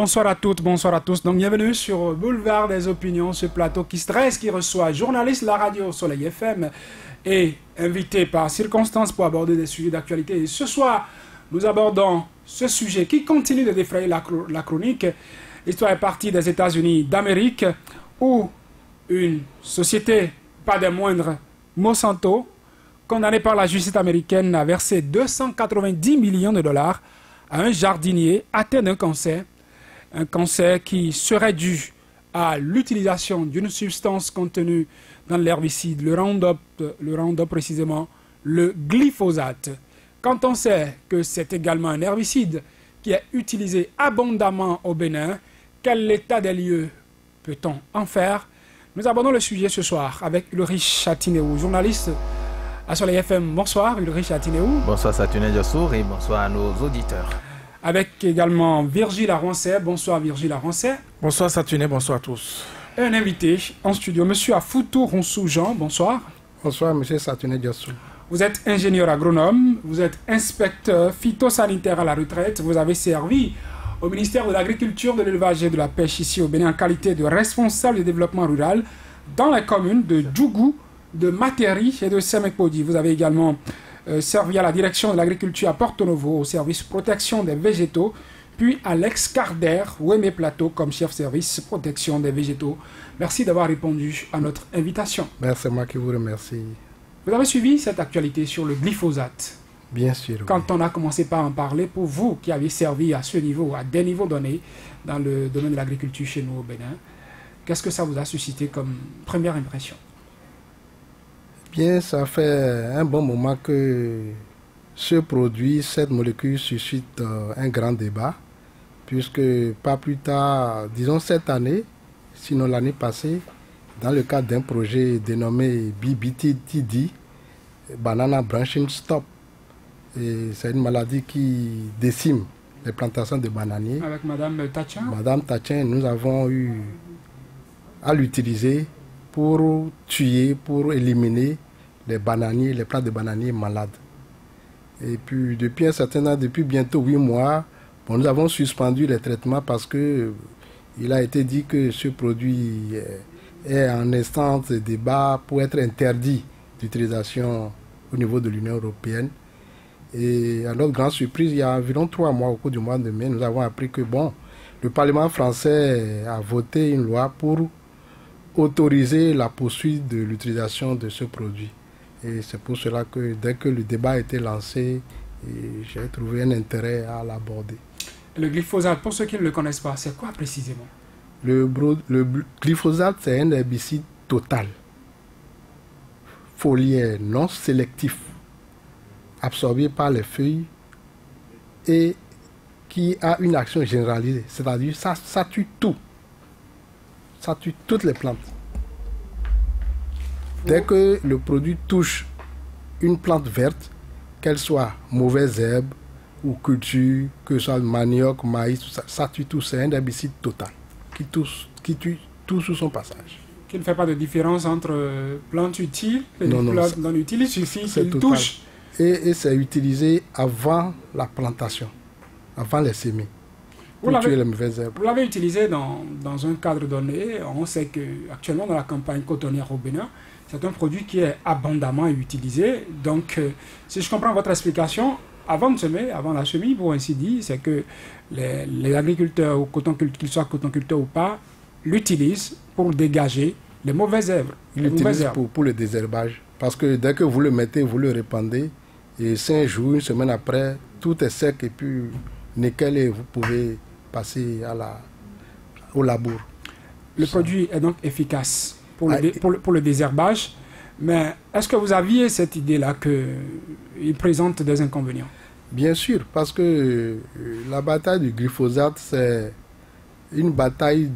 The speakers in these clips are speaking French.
Bonsoir à toutes, bonsoir à tous. Donc bienvenue sur Boulevard des Opinions, ce plateau qui stresse, qui reçoit journalistes de la radio Soleil FM et invités par circonstances pour aborder des sujets d'actualité. Et ce soir, nous abordons ce sujet qui continue de défrayer la chronique. L'histoire est partie des États-Unis d'Amérique où une société, pas des moindres, Monsanto, condamnée par la justice américaine à verser 290 millions de dollars à un jardinier atteint d'un cancer. Un cancer qui serait dû à l'utilisation d'une substance contenue dans l'herbicide, le Roundup précisément, le glyphosate. Quand on sait que c'est également un herbicide qui est utilisé abondamment au Bénin, quel état des lieux peut-on en faire? Nous abordons le sujet ce soir avec Ulrich Chatineau, journaliste à Soleil FM. Bonsoir Ulrich Chatineau. Bonsoir Saturnin Djossour et bonsoir à nos auditeurs. Avec également Virgile Arancet. Bonsoir Virgile Arancet. Bonsoir Saturnin, bonsoir à tous. Et un invité en studio, monsieur Afoutou Ronsou-Jean. Bonsoir. Bonsoir monsieur Saturnin Djossour. Vous êtes ingénieur agronome, vous êtes inspecteur phytosanitaire à la retraite. Vous avez servi au ministère de l'Agriculture, de l'Élevage et de la Pêche ici au Bénin en qualité de responsable du développement rural dans les communes de Djougou, de Materi et de Semekpodi. Vous avez également servi à la direction de l'agriculture à Porto Novo, au service protection des végétaux, puis à l'ex-Carder, Ouémé Plateau, comme chef service protection des végétaux. Merci d'avoir répondu à notre invitation. Merci, moi qui vous remercie. Vous avez suivi cette actualité sur le glyphosate? Bien sûr. Quand on a commencé par en parler, pour vous qui avez servi à ce niveau, à des niveaux donnés, dans le domaine de l'agriculture chez nous au Bénin, qu'est-ce que ça vous a suscité comme première impression? Bien, ça fait un bon moment que ce produit, cette molécule suscite un grand débat, puisque pas plus tard, disons cette année, sinon l'année passée, dans le cadre d'un projet dénommé BBTD, Banana Branching Stop, c'est une maladie qui décime les plantations de bananiers. Avec Madame Tachin? Madame Tachin, nous avons eu à l'utiliser pour tuer, pour éliminer les bananiers, les plants de bananiers malades. Et puis depuis un certain temps, depuis bientôt 8 mois, nous avons suspendu les traitements parce que il a été dit que ce produit est en instance de débat pour être interdit d'utilisation au niveau de l'Union européenne. Et à notre grande surprise, il y a environ 3 mois, au cours du mois de mai, nous avons appris que le Parlement français a voté une loi pour autoriser la poursuite de l'utilisation de ce produit. Et c'est pour cela que dès que le débat a été lancé, j'ai trouvé un intérêt à l'aborder. Le glyphosate, pour ceux qui ne le connaissent pas, c'est quoi précisément? Le glyphosate, c'est un herbicide total, foliaire, non sélectif, absorbé par les feuilles et qui a une action généralisée, c'est-à-dire ça tue tout. Ça tue toutes les plantes. Dès que le produit touche une plante verte, qu'elle soit mauvaise herbe ou culture, que ce soit manioc, maïs, tout ça, ça tue tout. C'est un herbicide total qui tue tout sous son passage. Qui ne fait pas de différence entre plantes utiles et plantes non utiles, il suffit qu'il touche. Et c'est utilisé avant la plantation, avant les semis. Vous l'avez utilisé dans un cadre donné. On sait qu'actuellement dans la campagne cotonnière au Bénin, c'est un produit qui est abondamment utilisé. Donc, si je comprends votre explication, avant de semer, avant la semis, pour ainsi dire, c'est que les agriculteurs, qu'ils soient cotonculteurs ou pas, l'utilisent pour dégager les mauvaises herbes. Ils l'utilisent pour le désherbage. Parce que dès que vous le mettez, vous le répandez, et 5 jours, une semaine après, tout est sec et puis nickel et vous pouvez passer au labour. Le produit est donc efficace pour le désherbage, mais est-ce que vous aviez cette idée-là qu'il présente des inconvénients? Bien sûr, parce que la bataille du glyphosate, c'est une bataille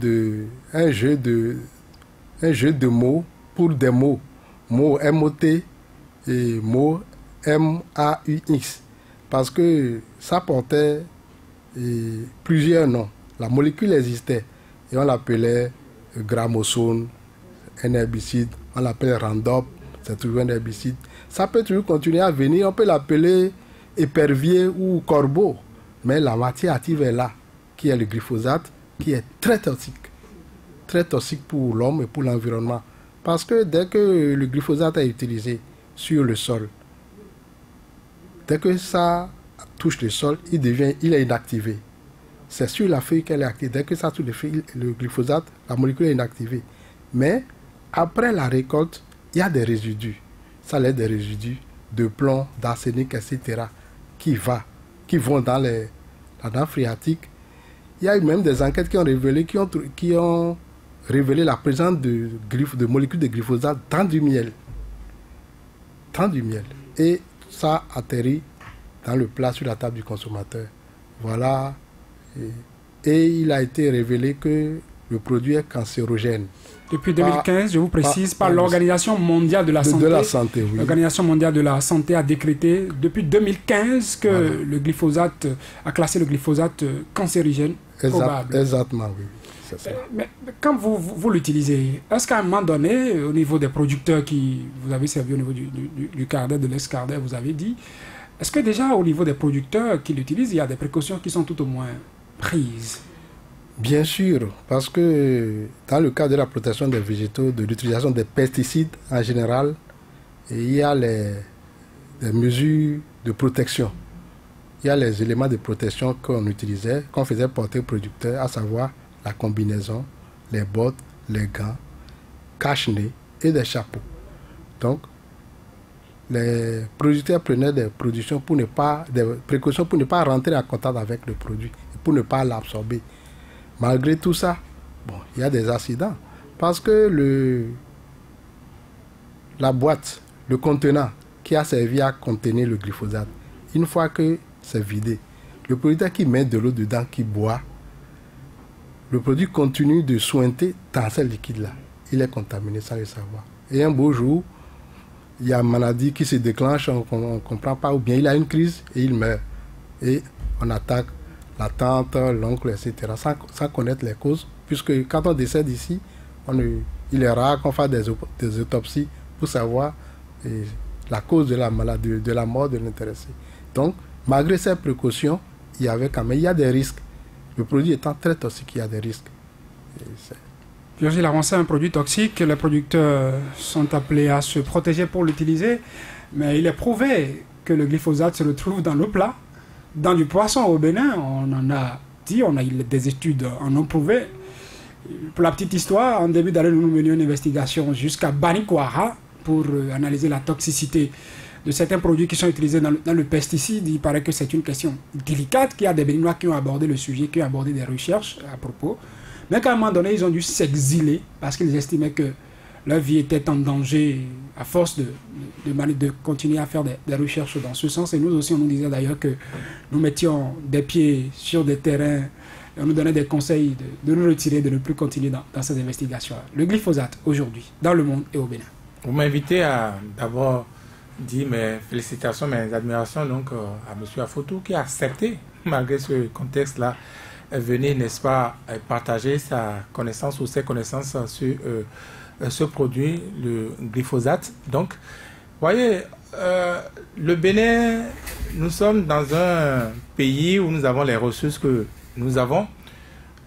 un jeu de mots pour des mots. Mots M-O-T et mots M-A-U-X. Parce que ça portait plusieurs noms. La molécule existait et on l'appelait gramosone, un herbicide, on l'appelle Roundup, c'est toujours un herbicide. Ça peut toujours continuer à venir, on peut l'appeler épervier ou corbeau, mais la matière active est là, qui est le glyphosate, qui est très toxique pour l'homme et pour l'environnement. Parce que dès que le glyphosate est utilisé sur le sol, dès que ça touche le sol, il est inactivé. C'est sur la feuille qu'elle est activée. Dès que ça touche le glyphosate, la molécule est inactivée. Mais après la récolte, il y a des résidus. Ça laisse des résidus de plomb, d'arsenic, etc. qui vont dans la nappe phréatique. Il y a eu même des enquêtes qui ont révélé la présence de molécules de glyphosate dans du miel. Et ça atterrit dans le plat sur la table du consommateur. Voilà. Et il a été révélé que le produit est cancérogène. Depuis 2015, je vous précise, par l'Organisation mondiale de la santé. De la santé, oui. L'Organisation mondiale de la santé a décrété depuis 2015 que le glyphosate a classé le glyphosate cancérigène probable. Exactement, oui. C'est ça. Mais quand vous l'utilisez, est-ce qu'à un moment donné, au niveau des producteurs qui vous avez servi au niveau du Cardet, de l'ex-Cardet, vous avez dit, est-ce que déjà au niveau des producteurs qui l'utilisent, il y a des précautions qui sont tout au moins prises? Bien sûr, parce que dans le cadre de la protection des végétaux, de l'utilisation des pesticides en général, il y a des mesures de protection. Il y a les éléments de protection qu'on utilisait, qu'on faisait porter aux producteurs, à savoir la combinaison, les bottes, les gants, cache-nez et des chapeaux. Donc, les producteurs prenaient des précautions pour ne pas rentrer en contact avec le produit, pour ne pas l'absorber. Malgré tout ça, il y a des accidents. Parce que la boîte, le contenant qui a servi à contenir le glyphosate, une fois que c'est vidé, le producteur qui met de l'eau dedans, qui boit, le produit continue de sointer dans ce liquide-là. Il est contaminé sans le savoir. Et un beau jour, il y a une maladie qui se déclenche, on ne comprend pas, ou bien il a une crise et il meurt. Et on attaque la tante, l'oncle, etc., sans connaître les causes, puisque quand on décède ici, il est rare qu'on fasse des autopsies pour savoir la cause de la maladie, de la mort de l'intéressé. Donc, malgré ces précautions, il y a des risques. Le produit étant très toxique, il y a des risques. Virgile Avancé, un produit toxique, les producteurs sont appelés à se protéger pour l'utiliser, mais il est prouvé que le glyphosate se retrouve dans nos plats. Dans du poisson au Bénin, on en a dit, on a eu des études en ont prouvé. Pour la petite histoire, en début d'année, nous menions une investigation jusqu'à Banikwara pour analyser la toxicité de certains produits qui sont utilisés dans le pesticide. Il paraît que c'est une question délicate, qu'il y a des Béninois qui ont abordé le sujet, qui ont abordé des recherches à propos. Mais qu'à un moment donné, ils ont dû s'exiler parce qu'ils estimaient que leur vie était en danger à force de continuer à faire des recherches dans ce sens. Et nous aussi, on nous disait d'ailleurs que nous mettions des pieds sur des terrains et on nous donnait des conseils de nous retirer, de ne plus continuer dans ces investigations. Le glyphosate, aujourd'hui, dans le monde et au Bénin. Vous m'invitez à d'abord dire mes félicitations, mes admirations donc, à M. Afotou qui a accepté, malgré ce contexte-là, venir, n'est-ce pas, partager sa connaissance ou ses connaissances sur ce produit, le glyphosate. Donc, vous voyez, le Bénin, nous sommes dans un pays où nous avons les ressources que nous avons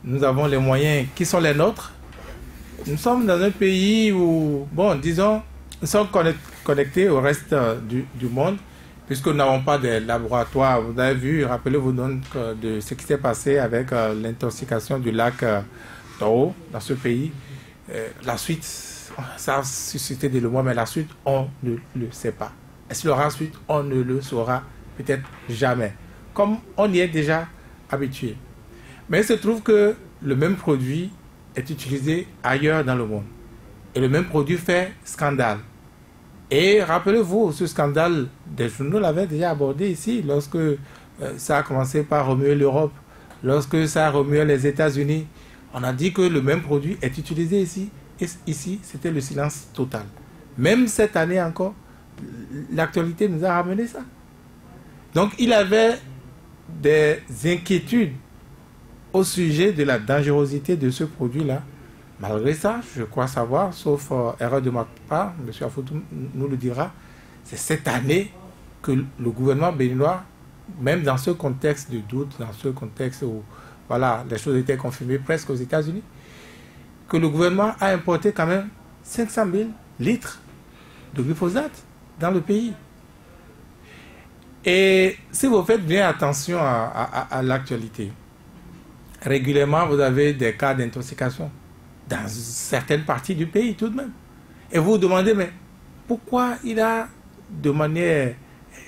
les moyens qui sont les nôtres. Nous sommes dans un pays où, disons, nous sommes connectés au reste du monde, puisque nous n'avons pas de laboratoire. Vous avez vu, rappelez-vous donc de ce qui s'est passé avec l'intoxication du lac Tao dans ce pays. La suite, ça a suscité des mots, mais la suite, on ne le sait pas. Est-ce qu'il y aura suite? On ne le saura peut-être jamais. Comme on y est déjà habitué. Mais il se trouve que le même produit est utilisé ailleurs dans le monde. Et le même produit fait scandale. Et rappelez-vous, ce scandale, des journaux l'avaient déjà abordé ici, lorsque ça a commencé par remuer l'Europe, lorsque ça a remué les États-Unis. On a dit que le même produit est utilisé ici. Et ici, c'était le silence total. Même cette année encore, l'actualité nous a ramené ça. Donc, il avait des inquiétudes au sujet de la dangerosité de ce produit-là. Malgré ça, je crois savoir, sauf erreur de ma part, M. Afotou nous le dira, c'est cette année que le gouvernement béninois, même dans ce contexte de doute, dans ce contexte où voilà, les choses étaient confirmées presque aux États-Unis, que le gouvernement a importé quand même 500 000 litres de glyphosate dans le pays. Et si vous faites bien attention à l'actualité, régulièrement vous avez des cas d'intoxication dans certaines parties du pays tout de même. Et vous vous demandez, mais pourquoi il a de manière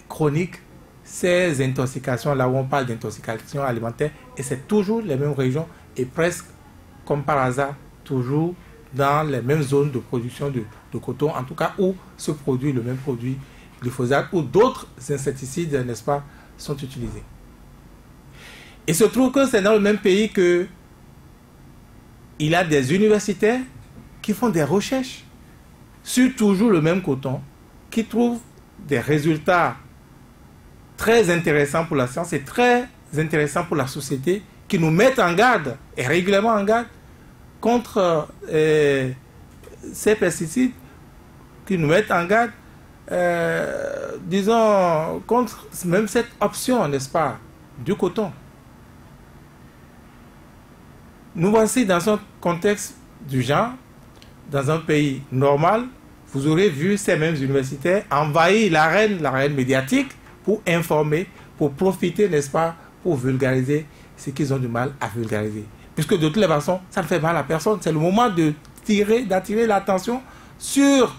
chronique ces intoxications, là où on parle d'intoxication alimentaire, et c'est toujours les mêmes régions, et presque comme par hasard, toujours dans les mêmes zones de production de coton, en tout cas où se produit le même produit glyphosate, où d'autres insecticides, n'est-ce pas, sont utilisés. Il se trouve que c'est dans le même pays que il y a des universitaires qui font des recherches sur toujours le même coton, qui trouvent des résultats très intéressants pour la science et très intéressants pour la société, qui nous mettent en garde, et régulièrement en garde, contre ces pesticides, qui nous mettent en garde, disons, contre même cette option, n'est-ce pas, du coton. Nous voici dans un contexte du genre, dans un pays normal. Vous aurez vu ces mêmes universitaires envahir l'arène médiatique pour informer, pour profiter, n'est-ce pas, pour vulgariser ce qu'ils ont du mal à vulgariser. Puisque de toutes les façons, ça ne fait mal à personne. C'est le moment d'attirer l'attention sur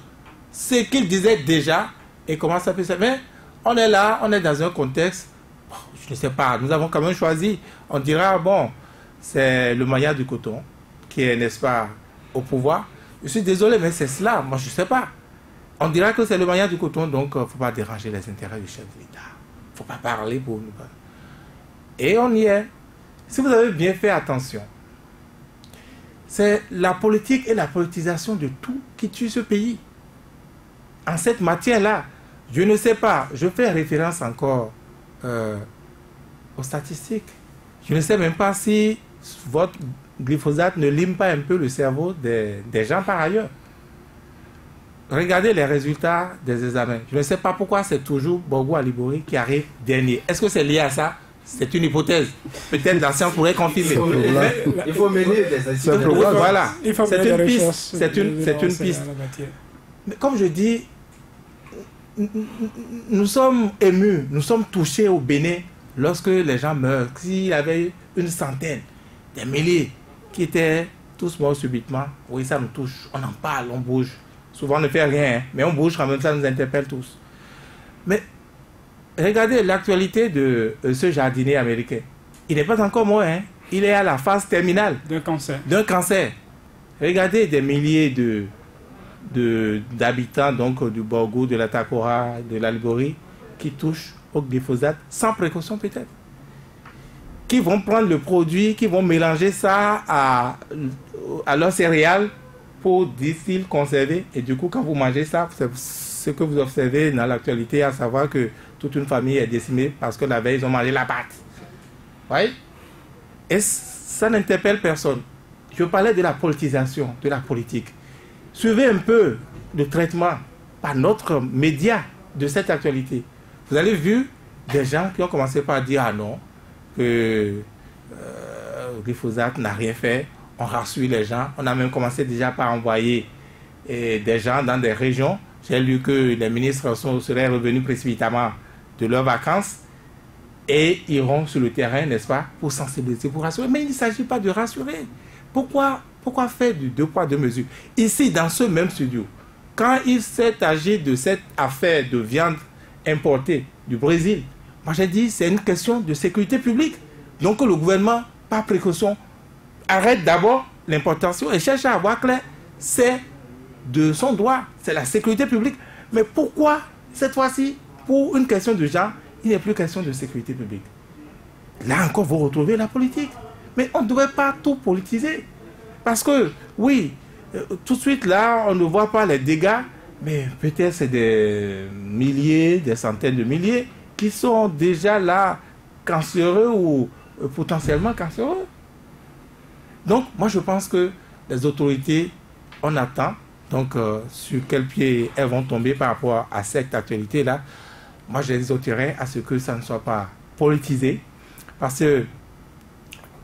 ce qu'ils disaient déjà et comment ça peut se faire. Mais on est là, on est dans un contexte, je ne sais pas, nous avons quand même choisi, on dira, bon, c'est le maillard du coton qui est, n'est-ce pas, au pouvoir. Je suis désolé, mais c'est cela. Moi, je ne sais pas. On dira que c'est le maillard du coton, donc il ne faut pas déranger les intérêts du chef de l'État. Il ne faut pas parler pour nous. Et on y est. Si vous avez bien fait attention, c'est la politique et la politisation de tout qui tue ce pays. En cette matière-là, je ne sais pas, je fais référence encore aux statistiques. Je ne sais même pas si votre glyphosate ne lime pas un peu le cerveau des gens par ailleurs. Regardez les résultats des examens. Je ne sais pas pourquoi c'est toujours Bogo Alibori qui arrive dernier. Est-ce que c'est lié à ça? C'est une hypothèse. Peut-être la science pourrait confirmer. Il faut mener des études. Voilà. C'est une piste. C'est une piste. Mais comme je dis, nous sommes émus, nous sommes touchés au Bénin lorsque les gens meurent. S'il y avait une centaine, des milliers qui étaient tous morts subitement, oui, ça nous touche. On en parle, on bouge. Souvent, on ne fait rien, hein, mais on bouge quand même, ça nous interpelle tous. Mais regardez l'actualité de ce jardinier américain. Il n'est pas encore mort, hein. Il est à la phase terminale d'un cancer. Regardez des milliers d'habitants donc du Borgo, de la Takora, de l'Alibori, qui touchent au glyphosate sans précaution peut-être. Qui vont prendre le produit, qui vont mélanger ça à leurs céréales pour, disent-ils, conserver. Et du coup, quand vous mangez ça, c'est ce que vous observez dans l'actualité, à savoir que toute une famille est décimée parce que la veille, ils ont mangé la pâte. Vous voyez? Et ça n'interpelle personne. Je parlais de la politisation, de la politique. Suivez un peu le traitement par notre média de cette actualité. Vous avez vu des gens qui ont commencé par dire « Ah non, que glyphosate n'a rien fait ». On rassure les gens. On a même commencé déjà par envoyer des gens dans des régions. J'ai lu que les ministres seraient revenus précipitamment de leurs vacances et iront sur le terrain, n'est-ce pas, pour sensibiliser, pour rassurer. Mais il ne s'agit pas de rassurer. Pourquoi faire du deux poids, deux mesures? Ici, dans ce même studio, quand il s'est agi de cette affaire de viande importée du Brésil, moi j'ai dit c'est une question de sécurité publique. Donc le gouvernement, par précaution, arrête d'abord l'importation et cherche à avoir clair. C'est de son droit, c'est la sécurité publique. Mais pourquoi, cette fois-ci, pour une question de genre, il n'est plus question de sécurité publique? Là encore, vous retrouvez la politique. Mais on ne devrait pas tout politiser. Parce que, oui, tout de suite, là, on ne voit pas les dégâts, mais peut-être c'est des milliers, des centaines de milliers qui sont déjà là, cancéreux ou potentiellement cancéreux. Donc, moi, je pense que les autorités, on attend, donc, sur quel pied elles vont tomber par rapport à cette actualité-là. Moi, je les exhorterai à ce que ça ne soit pas politisé, parce que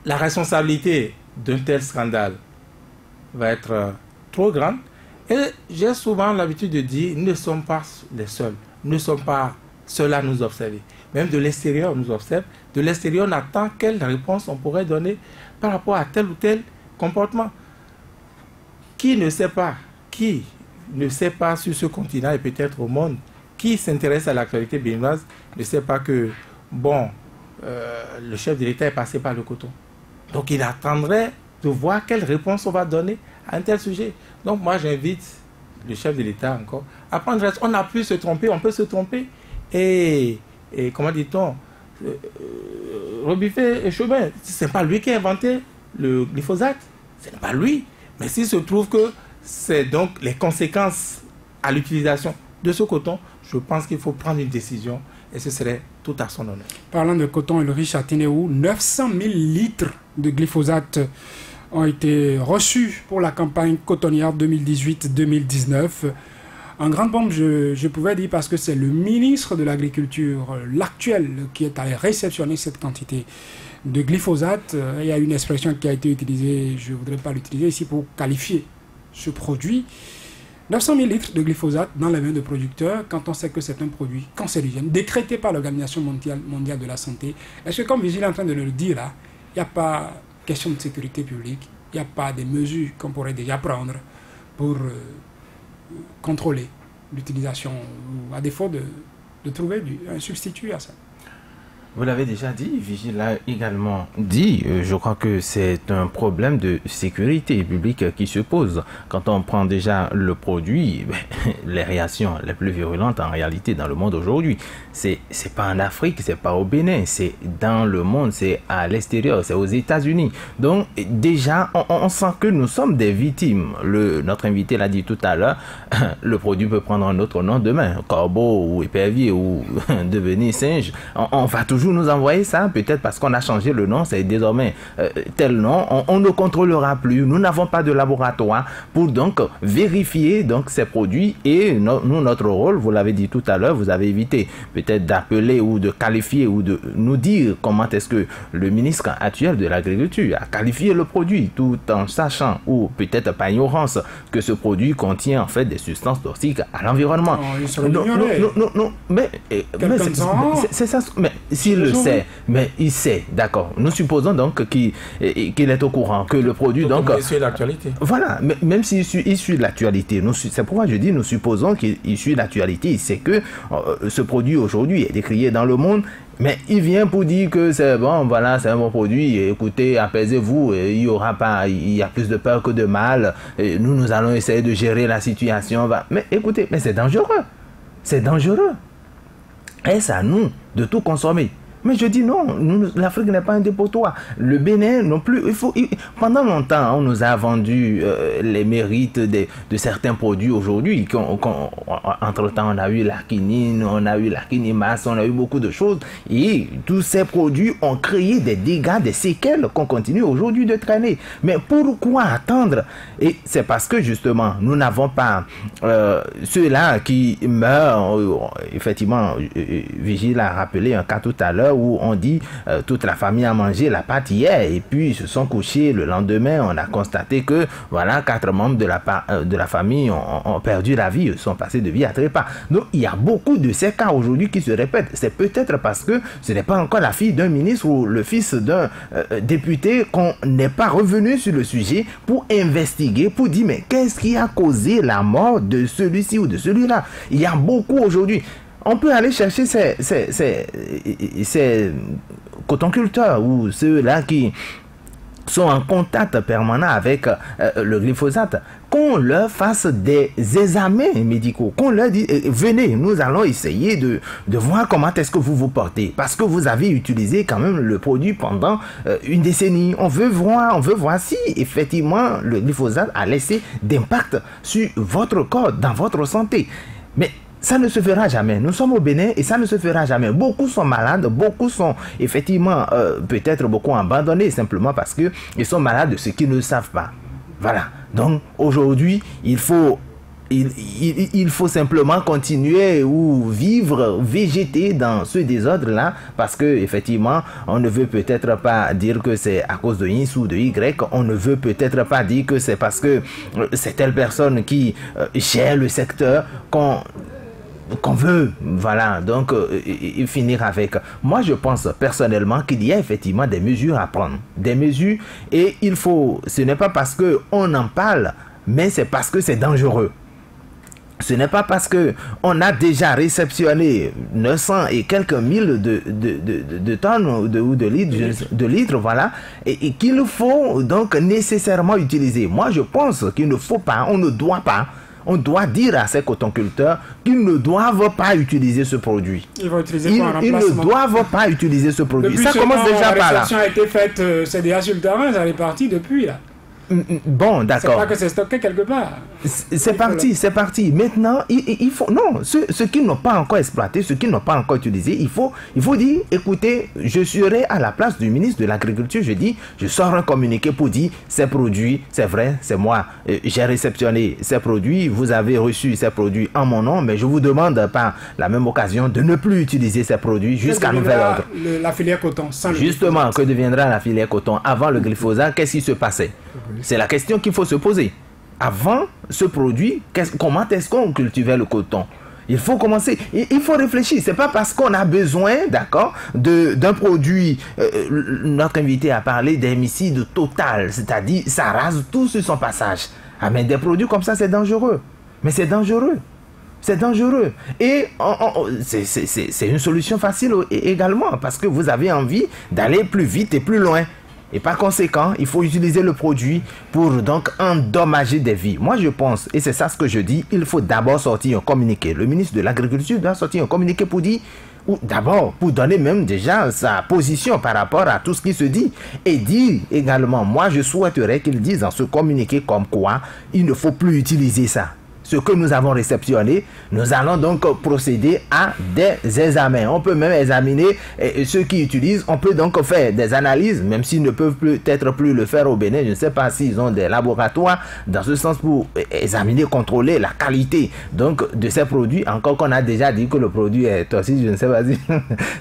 la responsabilité d'un tel scandale va être trop grande. Et j'ai souvent l'habitude de dire, nous ne sommes pas les seuls. Nous ne sommes pas seuls à nous observer. Même de l'extérieur, on nous observe. De l'extérieur, on attend quelle réponse on pourrait donner par rapport à tel ou tel comportement. Qui ne sait pas sur ce continent et peut-être au monde, qui s'intéresse à l'actualité béninoise, ne sait pas que, le chef de l'État est passé par le coton. Donc il attendrait de voir quelle réponse on va donner à un tel sujet. Donc moi j'invite le chef de l'État encore à prendre reste. On a pu se tromper, on peut se tromper. Et comment dit-on, rebiffer chemin. Ce n'est pas lui qui a inventé le glyphosate. Ce n'est pas lui. Mais s'il se trouve que c'est donc les conséquences à l'utilisation de ce coton, je pense qu'il faut prendre une décision et ce serait tout à son honneur. Parlant de coton, Ulrich Atineou, 900 000 litres de glyphosate ont été reçus pour la campagne cotonnière 2018-2019. En grande pompe, je pouvais dire parce que c'est le ministre de l'Agriculture, l'actuel, qui est allé réceptionner cette quantité de glyphosate. Il y a une expression qui a été utilisée, je ne voudrais pas l'utiliser ici pour qualifier ce produit. 900 000 litres de glyphosate dans les mains de producteurs quand on sait que c'est un produit cancérigène décrété par l'Organisation mondiale de la santé. Est-ce que, comme Vigile est en train de le dire là, il n'y a pas question de sécurité publique, il n'y a pas des mesures qu'on pourrait déjà prendre pour contrôler l'utilisation, ou à défaut de trouver un substitut à ça? Vous l'avez déjà dit, Vigile l'a également dit, je crois que c'est un problème de sécurité publique qui se pose. Quand on prend déjà le produit, les réactions les plus virulentes en réalité dans le monde aujourd'hui, c'est pas en Afrique, c'est pas au Bénin, c'est dans le monde, c'est à l'extérieur, c'est aux États-Unis. Donc déjà, on sent que nous sommes des victimes. Notre invité l'a dit tout à l'heure, le produit peut prendre un autre nom demain, corbeau ou épervier ou devenir singe. On va toujours nous envoyer ça, peut-être parce qu'on a changé le nom, c'est désormais tel nom, on ne contrôlera plus, nous n'avons pas de laboratoire pour donc vérifier donc ces produits et nous, notre rôle, vous l'avez dit tout à l'heure, vous avez évité peut-être d'appeler ou de qualifier ou de nous dire comment est-ce que le ministre actuel de l'Agriculture a qualifié le produit tout en sachant ou peut-être par ignorance que ce produit contient en fait des substances toxiques à l'environnement. Non, mais c'est ça, mais s'il le sait, mais il sait, d'accord. Nous supposons donc qu'il est au courant que le produit donc il suit l'actualité. Voilà, mais même s'il suit l'actualité, c'est pourquoi je dis nous supposons qu'il suit l'actualité. Il sait que ce produit aujourd'hui est décrié dans le monde. Mais il vient pour dire que c'est bon, voilà, c'est un bon produit, écoutez, apaisez-vous, il y a plus de peur que de mal, nous allons essayer de gérer la situation. Mais écoutez, mais c'est dangereux, Est-ce à nous de tout consommer? Mais je dis non, l'Afrique n'est pas un dépotoir. Le Bénin non plus. Pendant longtemps, on nous a vendu les mérites de certains produits aujourd'hui. Entre-temps, on a eu la quinine, on a eu la quinimas, on a eu beaucoup de choses. Et tous ces produits ont créé des dégâts, des séquelles qu'on continue aujourd'hui de traîner. Mais pourquoi attendre? Et c'est parce que justement, nous n'avons pas ceux-là qui meurent. Effectivement, Vigile a rappelé un cas tout à l'heure où on dit toute la famille a mangé la pâte hier et puis ils se sont couchés le lendemain. On a constaté que voilà, 4 membres de la famille ont perdu la vie, sont passés de vie à trépas. Donc il y a beaucoup de ces cas aujourd'hui qui se répètent. C'est peut-être parce que ce n'est pas encore la fille d'un ministre ou le fils d'un député qu'on n'est pas revenu sur le sujet pour investiguer, pour dire mais qu'est-ce qui a causé la mort de celui-ci ou de celui-là. Il y a beaucoup aujourd'hui. On peut aller chercher ces cotonculteurs ou ceux-là qui sont en contact permanent avec le glyphosate, qu'on leur fasse des examens médicaux, qu'on leur dise venez, nous allons essayer de voir comment est-ce que vous vous portez, parce que vous avez utilisé quand même le produit pendant une décennie. On veut voir si effectivement le glyphosate a laissé d'impact sur votre corps, dans votre santé. Mais ça ne se fera jamais. Nous sommes au Bénin et ça ne se fera jamais. Beaucoup sont malades, beaucoup sont effectivement peut-être beaucoup abandonnés simplement parce qu'ils sont malades de ce qu'ils ne savent pas. Voilà. Donc aujourd'hui, il faut il faut simplement continuer ou vivre, végéter dans ce désordre-là, parce que effectivement, on ne veut peut-être pas dire que c'est à cause de X ou de Y, on ne veut peut-être pas dire que c'est parce que c'est telle personne qui gère le secteur qu'on veut, voilà, donc finir avec. Moi, je pense personnellement qu'il y a effectivement des mesures à prendre, des mesures, et il faut, ce n'est pas parce qu'on en parle, mais c'est parce que c'est dangereux. Ce n'est pas parce qu'on a déjà réceptionné 900 et quelques mille de tonnes ou de litres, voilà, et qu'il faut donc nécessairement utiliser. Moi, je pense qu'il ne faut pas, on ne doit pas, on doit dire à ces cotonculteurs qu'ils ne doivent pas utiliser ce produit. Ils vont utiliser Ils quoi en ne remplacement? doivent pas utiliser ce produit. Depuis Ça commence déjà par là. La réception a été faite, c'est déjà sur le terrain, ça est parti depuis là. Bon, d'accord. C'est pas que c'est stocké quelque part. C'est parti, c'est parti. Maintenant, il faut... Non, ceux qui n'ont pas encore exploité, ceux qui n'ont pas encore utilisé, il faut dire, écoutez, je serai à la place du ministre de l'Agriculture, je sors un communiqué pour dire, ces produits, c'est vrai, c'est moi, j'ai réceptionné ces produits, vous avez reçu ces produits en mon nom, mais je vous demande par la même occasion de ne plus utiliser ces produits jusqu'à nouvel ordre. La filière coton, sans le Justement, glyphosate. que deviendra la filière coton avant le glyphosate? Qu'est-ce qui se passait? C'est la question qu'il faut se poser. Avant ce produit, comment est-ce qu'on cultivait le coton? Il faut commencer, il faut réfléchir. C'est pas parce qu'on a besoin, d'accord, d'un produit. Notre invité a parlé d'hémicide total, c'est-à-dire ça rase tout sur son passage. Ah, mais des produits comme ça, c'est dangereux. Mais c'est dangereux. C'est dangereux. Et c'est une solution facile également, parce que vous avez envie d'aller plus vite et plus loin. Et par conséquent, il faut utiliser le produit pour donc endommager des vies. Moi, je pense, et c'est ça ce que je dis, il faut d'abord sortir un communiqué. Le ministre de l'Agriculture doit sortir un communiqué pour dire, ou d'abord pour donner même déjà sa position par rapport à tout ce qui se dit. Et dire également, moi je souhaiterais qu'il dise dans ce communiqué comme quoi il ne faut plus utiliser ça. Ce que nous avons réceptionné, nous allons donc procéder à des examens. On peut même examiner ceux qui utilisent. On peut donc faire des analyses, même s'ils ne peuvent peut-être plus le faire au Bénin. Je ne sais pas s'ils ont des laboratoires dans ce sens pour examiner, contrôler la qualité donc de ces produits. Encore qu'on a déjà dit que le produit est toxique, je ne sais pas si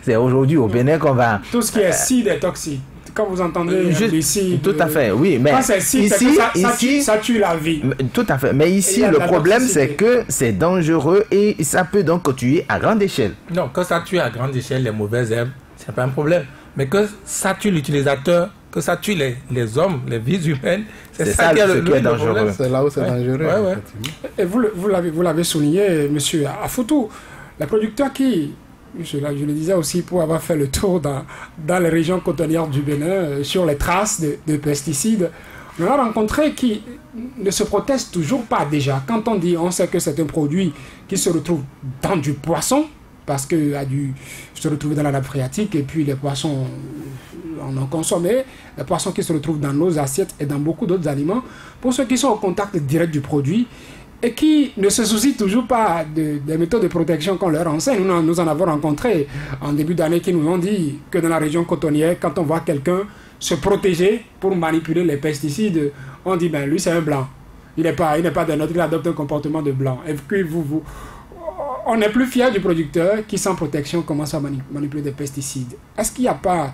c'est aujourd'hui au Bénin qu'on va... Tout ce qui est acide est toxique. Quand vous entendez ici, tout à fait, oui, mais quand c'est ici, ça tue la vie. Tout à fait, mais ici le problème c'est que c'est dangereux et ça peut donc tuer à grande échelle. Non, quand ça tue à grande échelle les mauvaises herbes, c'est pas un problème. Mais que ça tue l'utilisateur, que ça tue les hommes, les vies humaines, c'est ça qui est dangereux. C'est là où c'est dangereux. Ouais. Et vous l'avez souligné, monsieur Afoutou, les producteurs qui... Je le disais aussi pour avoir fait le tour dans les régions cotonnières du Bénin sur les traces de pesticides. On a rencontré qui ne se protestent toujours pas déjà. Quand on dit, on sait que c'est un produit qui se retrouve dans du poisson, parce qu'il a dû se retrouver dans la nappe phréatique et puis les poissons en ont consommé, les poissons qui se retrouvent dans nos assiettes et dans beaucoup d'autres aliments. Pour ceux qui sont au contact direct du produit, et qui ne se soucient toujours pas des méthodes de protection qu'on leur enseigne. Nous en avons rencontré en début d'année qui nous ont dit que dans la région cotonnière, quand on voit quelqu'un se protéger pour manipuler les pesticides, on dit ben lui c'est un blanc. Il n'est pas d'un autre, il adopte un comportement de blanc. Et puis on est plus fier du producteur qui sans protection commence à manipuler des pesticides. Est-ce qu'il n'y a pas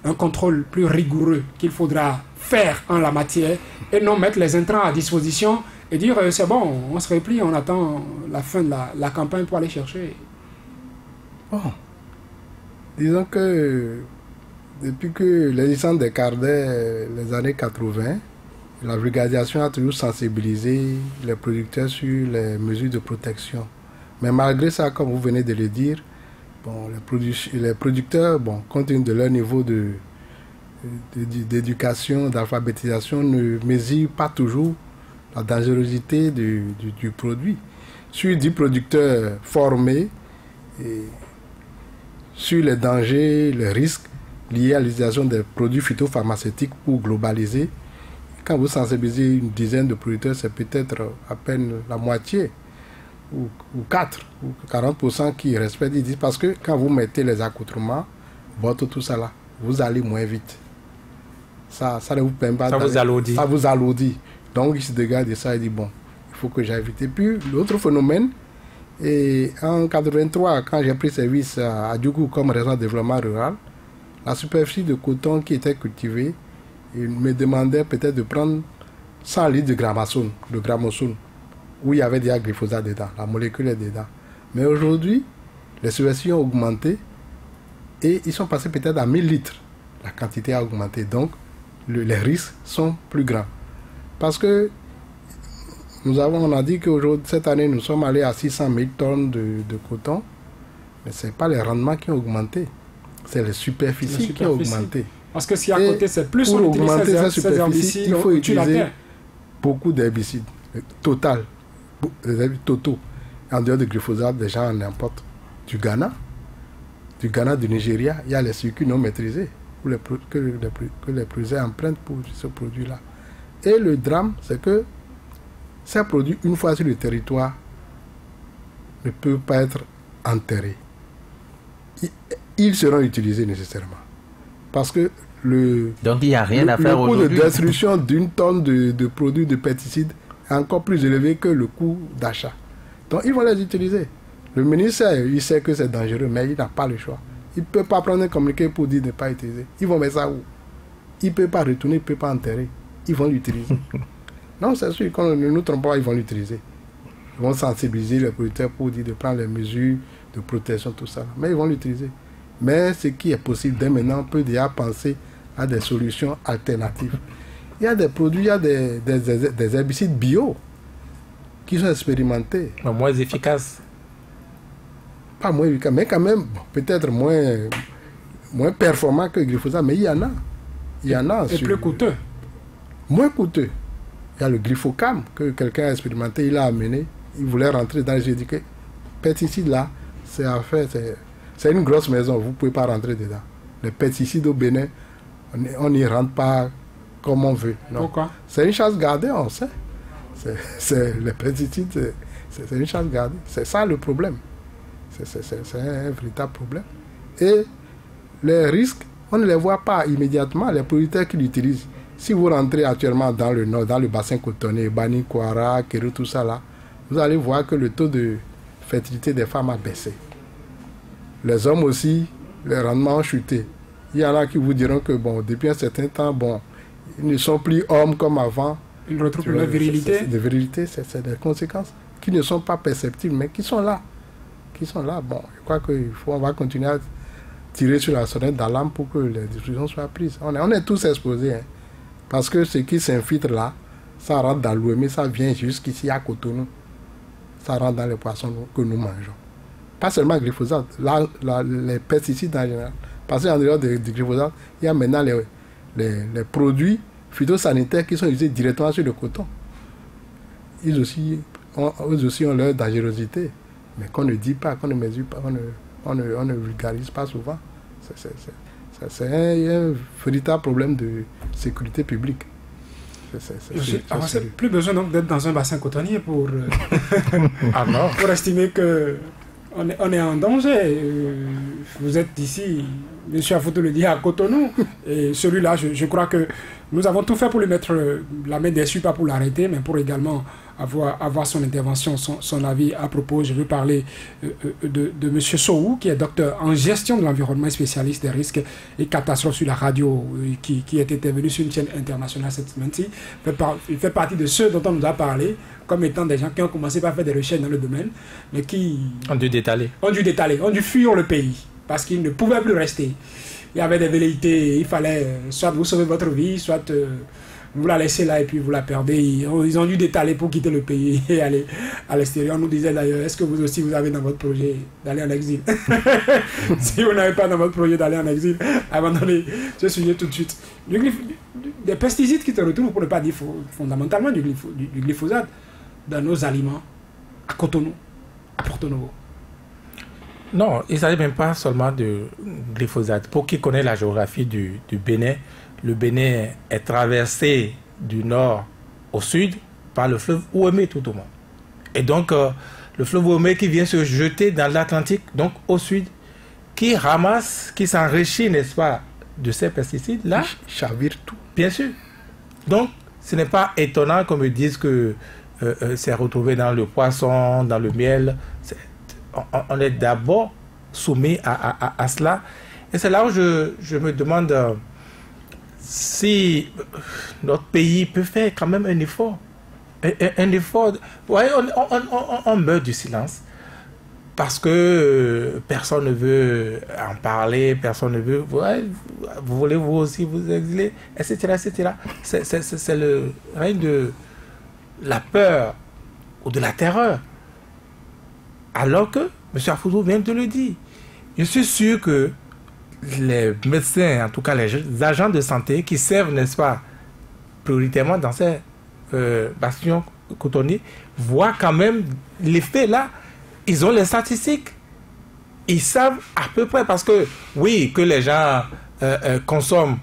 un contrôle plus rigoureux qu'il faudra faire en la matière et non mettre les intrants à disposition et dire c'est bon, on se replie, on attend la fin de la campagne pour aller chercher? Bon. Disons que depuis que l'existence des cardets, les années 80, la vulgarisation a toujours sensibilisé les producteurs sur les mesures de protection. Mais malgré ça, comme vous venez de le dire, bon, les producteurs, bon, compte tenu de leur niveau d'éducation, d'alphabétisation, ne mesurent pas toujours la dangerosité du produit. Sur 10 producteurs formés et sur les dangers, les risques liés à l'utilisation des produits phytopharmaceutiques pour globaliser, quand vous sensibilisez une dizaine de producteurs, c'est peut-être à peine la moitié ou 4 ou 40% qui respectent. Ils disent parce que quand vous mettez les accoutrements, tout ça là, vous allez moins vite. Ça ne vous permet pas. Ça vous alourdit. Ça vous alourdit. Donc, il se dégage de ça et dit bon, il Il faut que j'évite. Et puis, l'autre phénomène, et en 1983, quand j'ai pris service à Djougou comme région de développement rural, la superficie de coton qui était cultivée, il me demandait peut-être de prendre 100 litres de gramoxone, où il y avait déjà glyphosate dedans, la molécule est dedans. Mais aujourd'hui, les superficies ont augmenté et ils sont passés peut-être à 1000 litres. La quantité a augmenté, donc les risques sont plus grands. Parce que on a dit qu'aujourd'hui, cette année, nous sommes allés à 600 000 tonnes de coton, mais ce n'est pas les rendements qui ont augmenté, c'est les superficies qui ont augmenté. Parce que si à côté, c'est plus pour on utilise augmenter ces cette superficie, herbicides, il faut on tue la utiliser terre. beaucoup d'herbicides, les herbicides totaux. En dehors du glyphosate, les gens en importent du Ghana, du Nigeria. Il y a les circuits non maîtrisés que les producteurs empruntent pour ce produit-là. Et le drame, c'est que ces produits, une fois sur le territoire, ne peuvent pas être enterrés. Ils seront utilisés nécessairement. Parce que donc il n'y a rien à faire aujourd'hui. Le coût de destruction d'une tonne de produits de pesticides est encore plus élevé que le coût d'achat. Donc ils vont les utiliser. Le ministère, il sait que c'est dangereux, mais il n'a pas le choix. Il ne peut pas prendre un communiqué pour dire de ne pas utiliser. Ils vont mettre ça où? Il ne peut pas retourner, il ne peut pas enterrer. Ils vont l'utiliser. Non, c'est sûr, quand ne nous trompons pas, ils vont l'utiliser. Ils vont sensibiliser les producteurs pour dire de prendre les mesures de protection, tout ça. Mais ils vont l'utiliser. Mais ce qui est possible dès maintenant, on peut déjà penser à des solutions alternatives. Il y a des produits, il y a des herbicides bio qui sont expérimentés. Mais moins efficaces. Pas moins efficaces, mais quand même, peut-être moins performants que le glyphosate, mais il y en a. Il y en a. Et plus coûteux. Moins coûteux. Il y a le glyphocam que quelqu'un a expérimenté, il a amené, il voulait rentrer dans le jeu. J'ai dit que pesticide là, c'est une grosse maison, vous ne pouvez pas rentrer dedans. Les pesticides au Bénin, on n'y rentre pas comme on veut. Non. Pourquoi? C'est une chasse gardée, on sait. Les pesticides, c'est une chasse gardée. C'est ça le problème. C'est un véritable problème. Et les risques, on ne les voit pas immédiatement, les producteurs qui l'utilisent. Si vous rentrez actuellement dans le nord, dans le bassin cotonnier, Bani, Kouara, Kérou, tout ça là, vous allez voir que le taux de fertilité des femmes a baissé. Les hommes aussi, les rendements ont chuté. Il y en a qui vous diront que bon, depuis un certain temps, bon, ils ne sont plus hommes comme avant. Ils retrouvent leur virilité. De virilité, c'est des conséquences qui ne sont pas perceptibles, mais qui sont là. Bon, je crois qu'on va continuer à tirer sur la sonnette d'alarme pour que les décisions soient prises. On est tous exposés, hein. Parce que ce qui s'infiltre là, ça rentre dans l'eau, mais ça vient jusqu'ici à Cotonou. Ça rentre dans les poissons que nous mangeons. Pas seulement le glyphosate, les pesticides en général. Parce qu'en dehors du glyphosate, il y a maintenant les produits phytosanitaires qui sont utilisés directement sur le coton. Eux aussi ont leur dangerosité, mais qu'on ne dit pas, qu'on ne mesure pas, on ne vulgarise pas souvent. C'est un véritable problème de sécurité publique. C'est plus besoin donc d'être dans un bassin cotonnier pour, pour estimer qu'on est en danger. Vous êtes ici, M. Afoutou le dit, à Cotonou. Et celui-là, je crois que nous avons tout fait pour lui mettre la main dessus, pas pour l'arrêter, mais pour également avoir son intervention, son avis à propos. Je veux parler de M. Sohou, qui est docteur en gestion de l'environnement et spécialiste des risques et catastrophes sur la radio, qui est intervenu sur une chaîne internationale cette semaine-ci. Il fait partie de ceux dont on nous a parlé, comme étant des gens qui ont commencé par faire des recherches dans le domaine, mais qui ont dû détaler, ont dû fuir le pays, parce qu'ils ne pouvaient plus rester. Il y avait des velléités, il fallait soit vous sauver votre vie, soit vous la laissez là et puis vous la perdez. Ils ont dû détaler pour quitter le pays et aller à l'extérieur. On nous disait d'ailleurs, est-ce que vous aussi vous avez dans votre projet d'aller en exil? Si vous n'avez pas dans votre projet d'aller en exil, abandonnez ce sujet tout de suite. Des pesticides qui se retrouvent, pour ne pas dire fondamentalement du glyphosate, dans nos aliments, à Cotonou, à Porto Novo. Non, il ne s'agit même pas seulement de glyphosate. Pour qui connaît la géographie du Bénin, le Bénin est traversé du nord au sud par le fleuve Ouémé tout au moins. Et donc, le fleuve Ouémé qui vient se jeter dans l'Atlantique, donc au sud, qui ramasse, qui s'enrichit, n'est-ce pas, de ces pesticides-là. Chavire tout. Bien sûr. Donc, ce n'est pas étonnant qu'on me dise que s'est retrouvé dans le poisson, dans le miel. On est d'abord soumis à cela. Et c'est là où je me demande si notre pays peut faire quand même un effort. Un effort. Ouais, on meurt du silence parce que personne ne veut en parler, personne ne veut. Ouais, vous voulez vous aussi vous exiler, etc. etc. C'est le règne de la peur ou de la terreur. Alors que M. Afoutou vient de le dire. Je suis sûr que les médecins, en tout cas les agents de santé qui servent, n'est-ce pas, prioritairement dans ces bastions cotonniers, voient quand même l'effet là. Ils ont les statistiques. Ils savent à peu près, parce que oui, que les gens consomment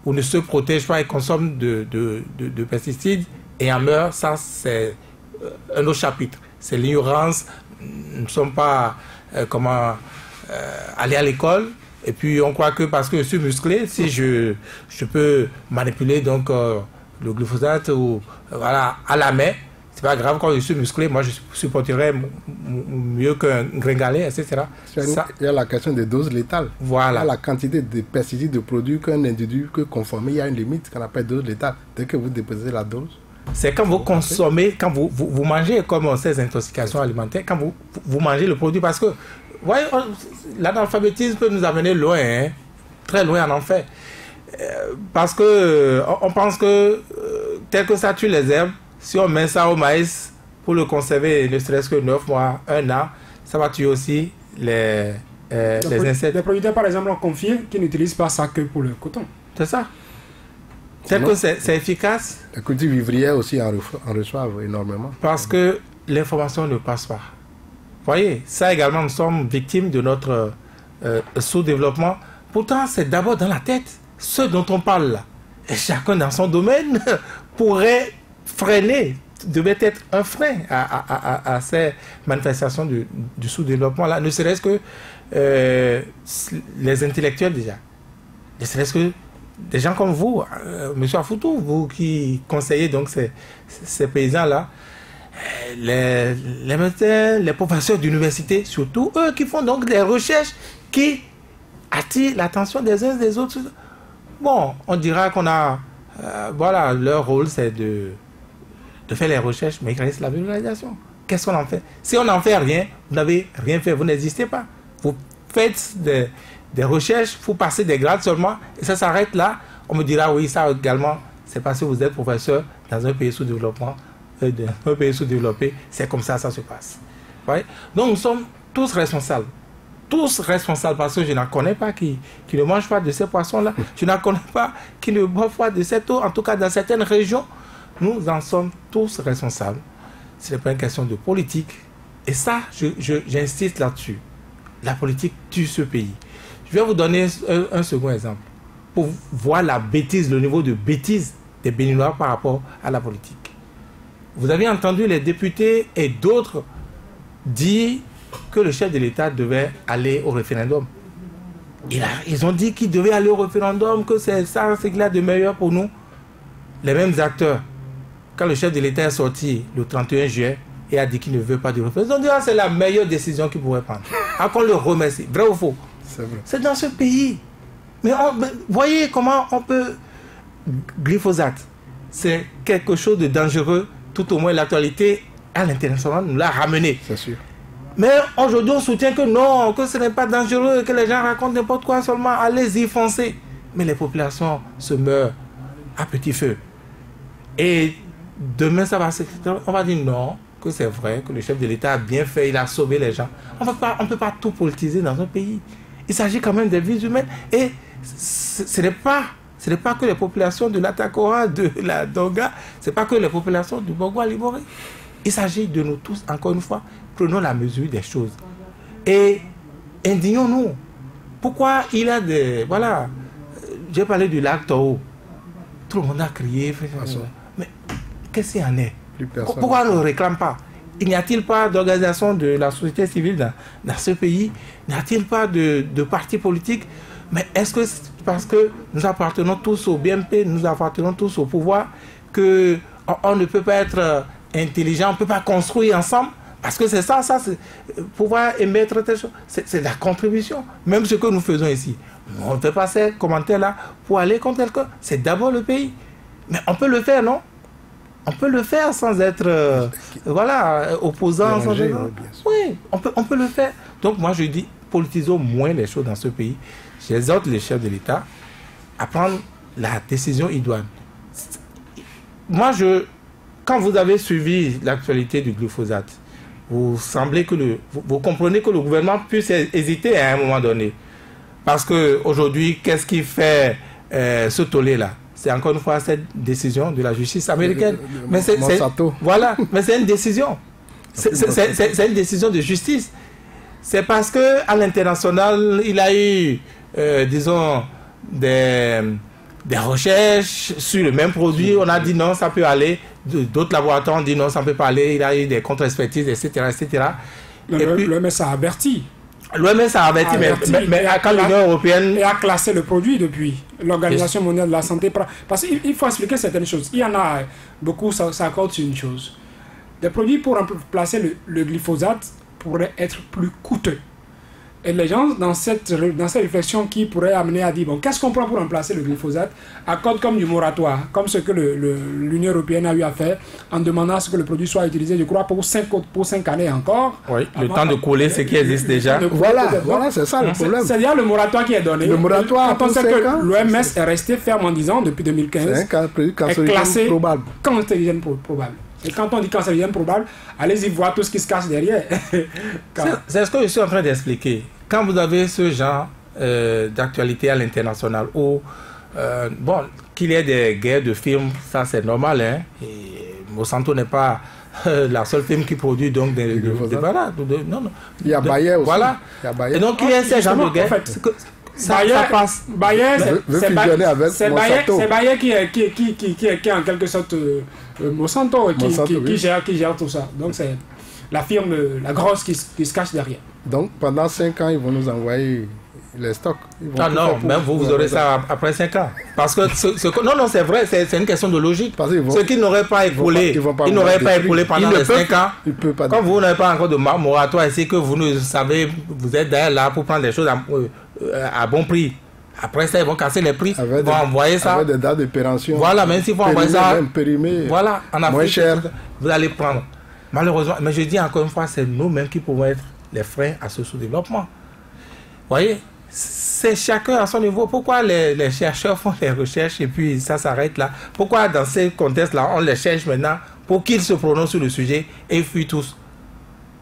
ou ne se protègent pas et consomment de pesticides et en meurent, ça c'est un autre chapitre. C'est l'ignorance. Nous ne sommes pas aller à l'école. Et puis on croit que parce que je suis musclé, si je peux manipuler donc le glyphosate ou voilà à la main, c'est pas grave. Quand je suis musclé, moi je supporterais mieux qu'un gringalet, etc. Il y a la question des doses létales. Voilà. Il y a la quantité de pesticides de produits qu'un individu peut consommer. Il y a une limite qu'on appelle dose létale. Dès que vous dépassez la dose. C'est quand vous consommez, quand vous mangez, comme ces intoxications alimentaires, quand vous mangez le produit, parce que voyez, l'analphabétisme peut nous amener loin, hein, très loin en enfer. Parce que on pense que tel que ça tue les herbes, si on met ça au maïs pour le conserver ne serait-ce que 9 mois, 1 an, ça va tuer aussi les insectes. Les producteurs, par exemple, ont confié qu'ils n'utilisent pas ça que pour le coton. C'est ça. Tel que c'est efficace. Les cultures vivrières aussi en reçoivent énormément. Parce que l'information ne passe pas. Vous voyez, ça également, nous sommes victimes de notre sous-développement. Pourtant, c'est d'abord dans la tête. Ce dont on parle là, et chacun dans son domaine pourrait freiner, devait être un frein à ces manifestations du sous-développement là, ne serait-ce que les intellectuels déjà, ne serait-ce que des gens comme vous, M. Afoutou, vous qui conseillez donc ces paysans-là, les médecins, les professeurs d'université, surtout eux qui font donc des recherches qui attirent l'attention des uns des autres. Bon, on dira qu'on a, voilà, leur rôle c'est de faire les recherches, mais ils restent la vulgarisation. Qu'est-ce qu'on en fait? Si on n'en fait rien, vous n'avez rien fait, vous n'existez pas. Vous faites des recherches, vous passez des grades seulement, et ça s'arrête là. On me dira, oui, ça également, c'est parce que vous êtes professeur dans un pays sous-développement, un pays sous-développé, c'est comme ça se passe. Ouais? Donc nous sommes tous responsables. Tous responsables, parce que je n'en connais pas qui ne mangent pas de ces poissons-là. Je n'en connais pas qui ne boivent pas de cette eau. En tout cas, dans certaines régions, nous en sommes tous responsables. Ce n'est pas une question de politique. Et ça, j'insiste là-dessus. La politique tue ce pays. Je vais vous donner un second exemple pour voir la bêtise, le niveau de bêtise des Béninois par rapport à la politique. Vous avez entendu les députés et d'autres dire que le chef de l'État devait aller au référendum. Ils ont dit qu'il devait aller au référendum, que c'est ça, c'est qu'il y a de meilleur pour nous. Les mêmes acteurs, quand le chef de l'État est sorti le 31 juillet et a dit qu'il ne veut pas de référendum, ils ont dit que c'est la meilleure décision qu'il pourrait prendre. Alors qu'on le remercie. Vrai ou faux? C'est vrai. C'est dans ce pays. Mais voyez comment on peut... Glyphosate, c'est quelque chose de dangereux, tout au moins l'actualité à l'international nous l'a ramené. C'est sûr. Mais aujourd'hui, on soutient que non, que ce n'est pas dangereux, que les gens racontent n'importe quoi seulement. Allez-y, foncez. Mais les populations se meurent à petit feu. Et demain, ça va on va dire non, que c'est vrai, que le chef de l'État a bien fait, il a sauvé les gens. On ne peut pas tout politiser dans un pays. Il s'agit quand même des vies humaines. Et ce n'est pas que les populations de l'Atakora, de la Donga, ce n'est pas que les populations du Bogo-Aliboré. Il s'agit de nous tous, encore une fois, prenons la mesure des choses. Et indignons-nous. Pourquoi il y a des... Voilà, j'ai parlé du lac Tao. Tout le monde a crié. Mais qu'est-ce qu'il y en est? Pourquoi on ne réclame pas? Il n'y a-t-il pas d'organisation de la société civile dans ce pays? N'y a-t-il pas de partis politiques? Mais est-ce que c'est parce que nous appartenons tous au BMP, nous appartenons tous au pouvoir, qu'on ne peut pas être intelligent, on ne peut pas construire ensemble. Parce que c'est ça, c'est pouvoir émettre telle chose, c'est la contribution. Même ce que nous faisons ici. On ne fait pas ces commentaires-là pour aller contre quelqu'un. C'est d'abord le pays. Mais on peut le faire, non? On peut le faire sans être opposant. Oui, on peut le faire. Donc moi je dis, politisons moins les choses dans ce pays. J'exhorte les chefs de l'État à prendre la décision idoine. Moi, quand vous avez suivi l'actualité du glyphosate, vous comprenez que le gouvernement puisse hésiter à un moment donné. Parce qu'aujourd'hui, qu'est-ce qui fait ce tollé-là? C'est encore une fois cette décision de la justice américaine. Mais c'est une décision. C'est une décision de justice. C'est parce qu'à l'international, il a eu, disons, des recherches sur le même produit. On a dit non, ça peut aller. D'autres laboratoires ont dit non, ça ne peut pas aller. Il a eu des contre-expertises, etc. L'OMS a averti. L'OMS a averti, mais quand l'Union européenne... Et a classé le produit depuis l'Organisation mondiale de la santé. Parce qu'il faut expliquer certaines choses. Il y en a beaucoup, ça accorde sur une chose. Des produits pour remplacer le glyphosate pourraient être plus coûteux. Et les gens, dans cette réflexion qui pourrait amener à dire, bon, qu'est-ce qu'on prend pour remplacer le glyphosate, accorde comme du moratoire, comme ce que l'Union européenne a eu à faire, en demandant à ce que le produit soit utilisé, je crois, pour 5 années encore. Oui, le temps de couler ce qui existe déjà. Voilà, c'est ça le problème. C'est-à-dire le moratoire qui est donné. Le moratoire, quand on sait que l'OMS est resté ferme en disant, depuis 2015, est classé cancérigène probable. Et quand on dit cancérigène probable, allez-y voir tout ce qui se cache derrière. C'est ce que je suis en train d'expliquer. Quand vous avez ce genre d'actualité à l'international, où, qu'il y ait des guerres de films, ça c'est normal. Hein? Et Monsanto n'est pas la seule firme qui produit donc des voilà. Non. Il y a Bayer aussi. Voilà. Et donc il y a ces genres de guerres. Ça passe. Bayer, c'est Bayer qui est en quelque sorte Monsanto qui gère tout ça. Donc c'est la firme, la grosse qui se cache derrière. Donc pendant 5 ans, ils vont nous envoyer les stocks. Non, même vous aurez ça après 5 ans. Parce que non, c'est vrai, c'est une question de logique. Ceux qui n'auraient pas écoulé, ils n'auraient pas écoulé pendant les 5 ans. Quand vous n'avez pas encore de moratoire ici, que vous ne savez, vous êtes là pour prendre des choses à bon prix. Après ça, ils vont casser les prix, ils vont envoyer ça. Avec des dates de péremption. Voilà, même s'ils vont envoyer ça. Voilà, en Afrique, moins cher. Vous allez prendre. Malheureusement, mais je dis encore une fois, c'est nous-mêmes qui pouvons être les freins à ce sous-développement. Vous voyez, c'est chacun à son niveau. Pourquoi les chercheurs font les recherches et puis ça s'arrête là? Pourquoi dans ces contextes-là, on les cherche maintenant pour qu'ils se prononcent sur le sujet et fuient tous?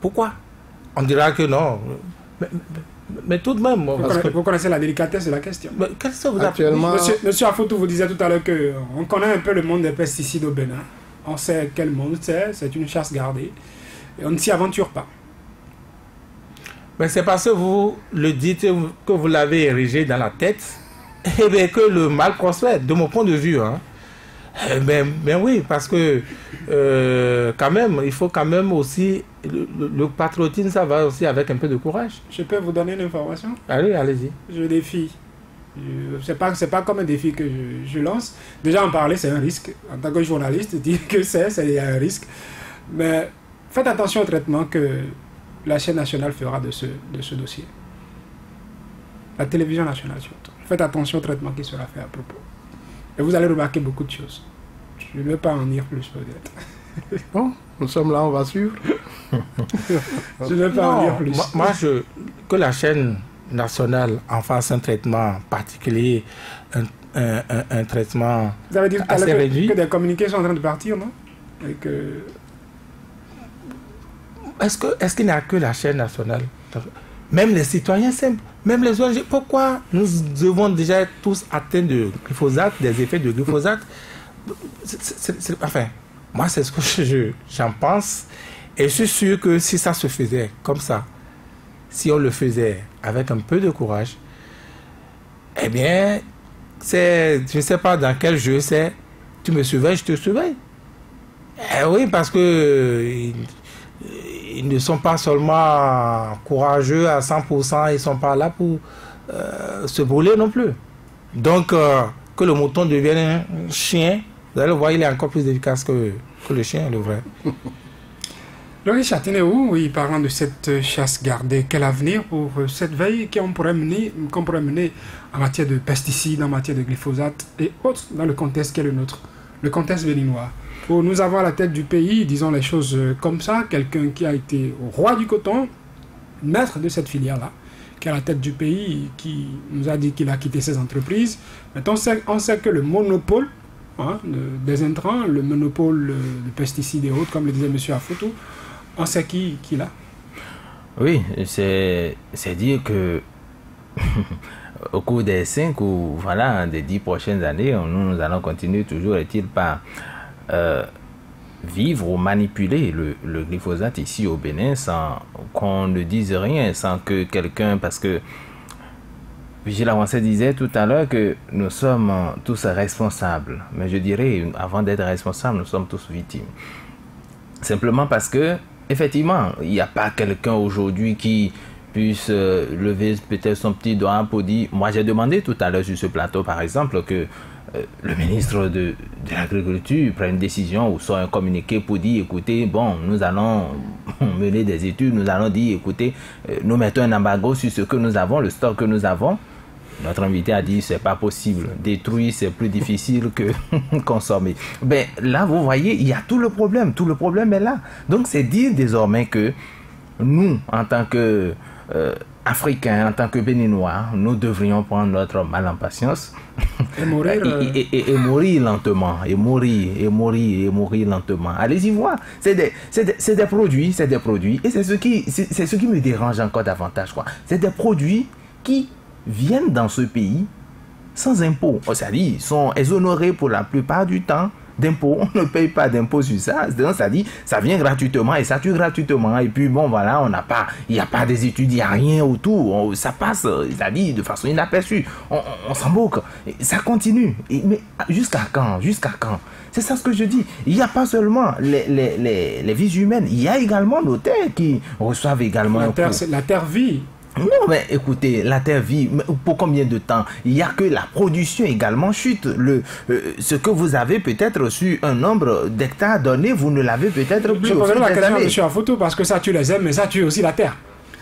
Pourquoi? On dira que non. Mais tout de même... Vous connaissez la délicatesse de la question. Qu'est-ce que vous actuellement... Monsieur Afoutou vous disait tout à l'heure qu'on connaît un peu le monde des pesticides au Bénin. On sait quel monde c'est une chasse gardée. Et on ne s'y aventure pas. Mais c'est parce que vous le dites, que vous l'avez érigé dans la tête, et bien que le mal prospère, de mon point de vue. Hein. Mais oui, parce que quand même, il faut quand même aussi, le patriotisme, ça va aussi avec un peu de courage. Je peux vous donner une information? Allez-y. Je défie. C'est pas comme un défi que je lance. Déjà en parler, c'est un risque. En tant que journaliste, dire que c'est un risque. Mais faites attention au traitement que la chaîne nationale fera de ce dossier. La télévision nationale surtout. Faites attention au traitement qui sera fait à propos. Et vous allez remarquer beaucoup de choses. Je ne vais pas en dire plus peut-être. Bon, nous sommes là, on va suivre. Je ne vais pas en dire plus. Moi, que la chaîne nationale en fasse un traitement particulier, un traitement vous avez dit tout à assez réduit. Que des communiqués sont en train de partir, non? Et que... Est-ce qu'il n'y a que la chaîne nationale? Même les citoyens simples, même les ONG, pourquoi nous devons déjà être tous atteints de glyphosate, des effets de glyphosate? Enfin, moi c'est ce que j'en pense. Et je suis sûr que si ça se faisait comme ça, si on le faisait avec un peu de courage, eh bien, je ne sais pas dans quel jeu c'est, tu me surveilles, je te surveille. Eh oui, parce que ils ne sont pas seulement courageux à 100%, ils ne sont pas là pour se brûler non plus. Donc, que le mouton devienne un chien, vous allez voir, il est encore plus efficace que que le chien est le vrai. Laurie Chatineau, oui, parlant de cette chasse gardée, quel avenir pour cette veille qu'on pourrait mener en matière de pesticides, en matière de glyphosate et autres dans le contexte qui est le nôtre, le contexte béninois. Pour nous avoir à la tête du pays, disons les choses comme ça, quelqu'un qui a été roi du coton, maître de cette filière-là, qui est à la tête du pays, qui nous a dit qu'il a quitté ses entreprises. Maintenant, on sait que le monopole des intrants, le monopole de pesticides et autres, comme le disait M. Afoutou, on sait qui l'a. Oui, c'est dire que au cours des 5 ou des 10 prochaines années, nous allons continuer toujours, est-il pas, vivre ou manipuler le glyphosate ici au Bénin sans qu'on ne dise rien, sans que quelqu'un, parce que Vigile Avancé disait tout à l'heure que nous sommes tous responsables, mais je dirais, avant d'être responsables, nous sommes tous victimes. Simplement parce que, effectivement, il n'y a pas quelqu'un aujourd'hui qui puisse lever peut-être son petit doigt pour dire... Moi, j'ai demandé tout à l'heure sur ce plateau, par exemple, que le ministre de l'Agriculture prenne une décision ou soit un communiqué pour dire, écoutez, bon, nous allons mener des études, nous allons dire, écoutez, nous mettons un embargo sur ce que nous avons, le stock que nous avons. Notre invité a dit, c'est pas possible. Détruire, c'est plus difficile que consommer. Ben, là, vous voyez, il y a tout le problème. Tout le problème est là. Donc, c'est dire désormais que nous, en tant que Africains, en tant que Béninois, nous devrions prendre notre mal en patience et mourir, et mourir lentement. Et mourir lentement. Allez-y voir. C'est des produits. Et c'est ce qui me dérange encore davantage, quoi. C'est des produits qui viennent dans ce pays sans impôts. C'est-à-dire, ils sont exonérés pour la plupart du temps d'impôts. On ne paye pas d'impôts sur ça. C'est-à-dire, ça vient gratuitement et ça tue gratuitement. Et puis, bon, voilà, il n'y a pas des études, il n'y a rien autour. Ça passe, c'est-à-dire, de façon inaperçue. On s'en moque. Ça continue. Mais jusqu'à quand? C'est ça ce que je dis. Il n'y a pas seulement les vies humaines. Il y a également nos terres qui reçoivent également la terre vit. Non, mais écoutez, la terre vit, pour combien de temps? Il n'y a que la production également chute. Ce que vous avez peut-être sur un nombre d'hectares donné, vous ne l'avez peut-être plus. Je poserai la question à M. Afoutou parce que ça tue les hommes, mais ça tue aussi la terre.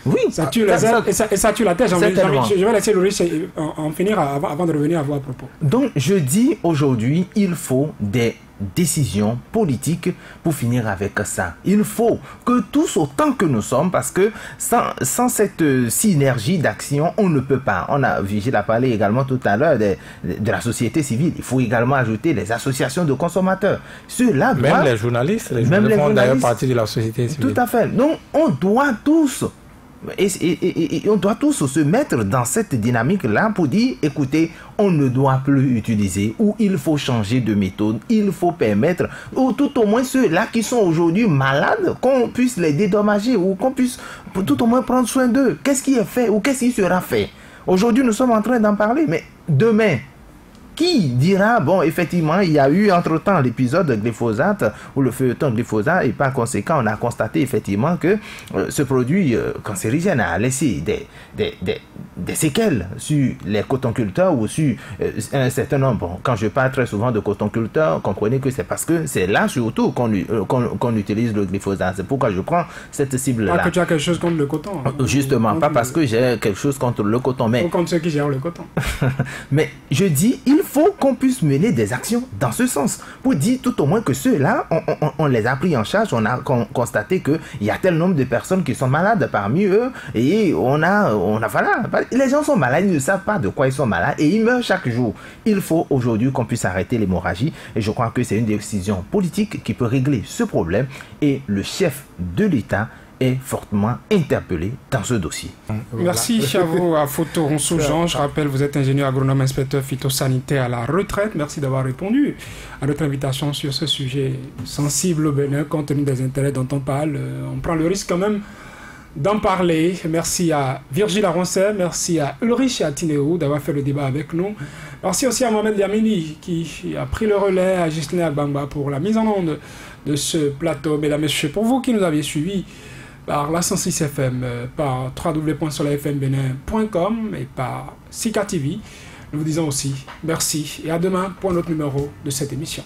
Oui, ça tue les hommes et ça tue la terre. Je vais laisser Loris en finir avant de revenir à vos propos. Donc, je dis aujourd'hui, il faut des décisions politiques pour finir avec ça. Il faut que tous autant que nous sommes, parce que sans cette synergie d'action, on ne peut pas. Vigile a parlé également tout à l'heure de la société civile. Il faut également ajouter les associations de consommateurs. Ceux-là même les journalistes font d'ailleurs partie de la société civile. Tout à fait. Donc, on doit tous... Et on doit tous se mettre dans cette dynamique-là pour dire, écoutez, on ne doit plus utiliser, ou il faut changer de méthode, il faut permettre, ou tout au moins ceux-là qui sont aujourd'hui malades, qu'on puisse les dédommager, ou qu'on puisse tout au moins prendre soin d'eux. Qu'est-ce qui est fait, ou qu'est-ce qui sera fait? Aujourd'hui, nous sommes en train d'en parler, mais demain, qui dira, bon, effectivement, il y a eu entre-temps l'épisode de glyphosate ou le feuilleton de glyphosate et par conséquent, on a constaté effectivement que ce produit cancérigène a laissé des séquelles sur les cotonculteurs ou sur un certain nombre. Quand je parle très souvent de cotonculteurs, comprenez que c'est parce que c'est là surtout qu'on utilise le glyphosate. C'est pourquoi je prends cette cible-là. Pas que tu as quelque chose contre le coton. Justement, pas parce que j'ai quelque chose contre le coton, mais... Ou contre ceux qui gèrent le coton. Mais je dis, il faut qu'on puisse mener des actions dans ce sens pour dire tout au moins que ceux-là, on les a pris en charge, on a constaté qu'il y a tel nombre de personnes qui sont malades parmi eux et on a voilà, les gens sont malades, ils ne savent pas de quoi ils sont malades et ils meurent chaque jour. Il faut aujourd'hui qu'on puisse arrêter l'hémorragie et je crois que c'est une décision politique qui peut régler ce problème et le chef de l'État est fortement interpellé dans ce dossier. Merci Chavo Afoutou Ronceau-Jean. Je rappelle, vous êtes ingénieur agronome inspecteur phytosanitaire à la retraite. Merci d'avoir répondu à notre invitation sur ce sujet sensible au Bénin, compte tenu des intérêts dont on parle. On prend le risque quand même d'en parler. Merci à Virgile Aroncet, merci à Ulrich et à Tinéo d'avoir fait le débat avec nous. Merci aussi à Mohamed Yamini qui a pris le relais, à Gislaine Agbamba pour la mise en onde de ce plateau. Mesdames et messieurs, pour vous qui nous aviez suivis par la 106 FM, par www.soleilfmbenin.com et par Sika TV. Nous vous disons aussi merci et à demain pour un autre numéro de cette émission.